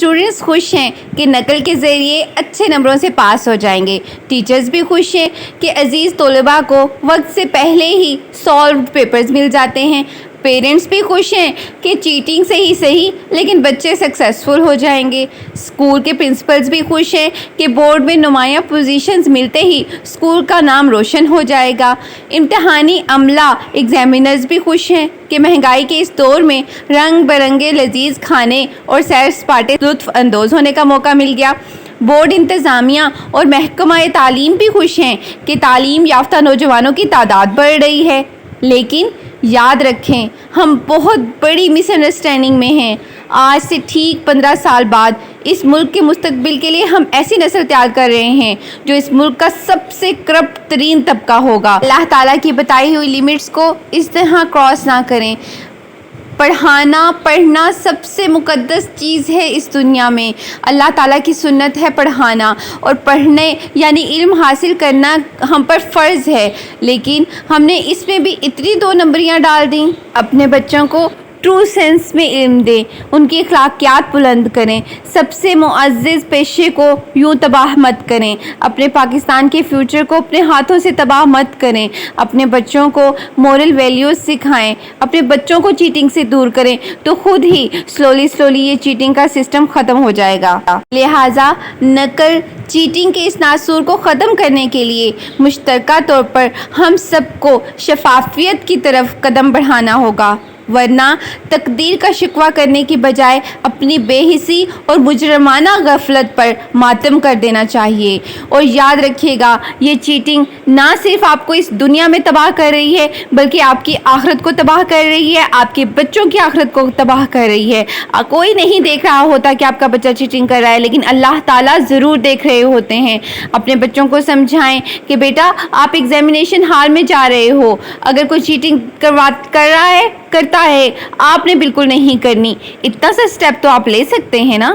Students خوش ہیں کہ نقل کے ذریعے اچھے نمبروں سے پاس ہو جائیں گے۔ ٹیچرز بھی خوش ہیں کہ عزیز طلباء کو وقت سے پہلے ہی سالوڈ پیپرز مل جاتے ہیں۔ پیرنٹس بھی خوش ہیں کہ چیٹنگ سے ہی صحیح لیکن بچے سکسیسفل ہو جائیں گے۔ اسکول کے پرنسپلز بھی خوش ہیں کہ بورڈ میں نمایاں پوزیشنز ملتے ہی اسکول کا نام روشن ہو جائے گا۔ امتحانی عملہ ایگزامینرز بھی خوش ہیں کہ مہنگائی کے اس دور میں رنگ برنگے لذیذ کھانے اور سیر سپاٹے لطف اندوز ہونے کا موقع مل گیا۔ بورڈ انتظامیہ اور محکمہ تعلیم بھی خوش ہیں کہ تعلیم یافتہ نوجوانوں کی تعداد بڑھ رہی ہے۔ لیکن یاد رکھیں، ہم بہت بڑی مس انڈرسٹینڈنگ میں ہیں۔ آج سے ٹھیک 15 سال بعد اس ملک کے مستقبل کے لیے ہم ایسی نسل تیار کر رہے ہیں جو اس ملک کا سب سے کرپٹ ترین طبقہ ہوگا۔ اللہ تعالیٰ کی بتائی ہوئی لیمٹس کو اس طرح کراس نہ کریں۔ پڑھنا سب سے مقدس چیز ہے اس دنیا میں۔ اللہ تعالیٰ کی سنت ہے پڑھانا، اور پڑھنے یعنی علم حاصل کرنا ہم پر فرض ہے، لیکن ہم نے اس میں بھی اتنی 2 نمبریاں ڈال دیں۔ اپنے بچوں کو ٹرو سینس میں علم دیں، ان کی اخلاقیات بلند کریں، سب سے معزز پیشے کو یوں تباہ مت کریں۔ اپنے پاکستان کے فیوچر کو اپنے ہاتھوں سے تباہ مت کریں۔ اپنے بچوں کو مورل ویلیوز سکھائیں، اپنے بچوں کو چیٹنگ سے دور کریں، تو خود ہی سلولی یہ چیٹنگ کا سسٹم ختم ہو جائے گا۔ لہٰذا نقل چیٹنگ کے اس ناسور کو ختم کرنے کے لیے مشترکہ طور پر ہم سب کو شفافیت کی طرف قدم بڑھانا ہوگا، ورنہ تقدیر کا شکوہ کرنے کی بجائے اپنی بے حسی اور مجرمانہ غفلت پر ماتم کر دینا چاہیے۔ اور یاد رکھیے گا، یہ چیٹنگ نہ صرف آپ کو اس دنیا میں تباہ کر رہی ہے بلکہ آپ کی آخرت کو تباہ کر رہی ہے، آپ کے بچوں کی آخرت کو تباہ کر رہی ہے۔ کوئی نہیں دیکھ رہا ہوتا کہ آپ کا بچہ چیٹنگ کر رہا ہے، لیکن اللہ تعالیٰ ضرور دیکھ رہے ہوتے ہیں۔ اپنے بچوں کو سمجھائیں کہ بیٹا، آپ ایگزامینیشن ہال میں جا رہے ہو، اگر کوئی چیٹنگ کرتا ہے، آپ نے بالکل نہیں کرنی۔ اتنا سا سٹیپ تو آپ لے سکتے ہیں نا۔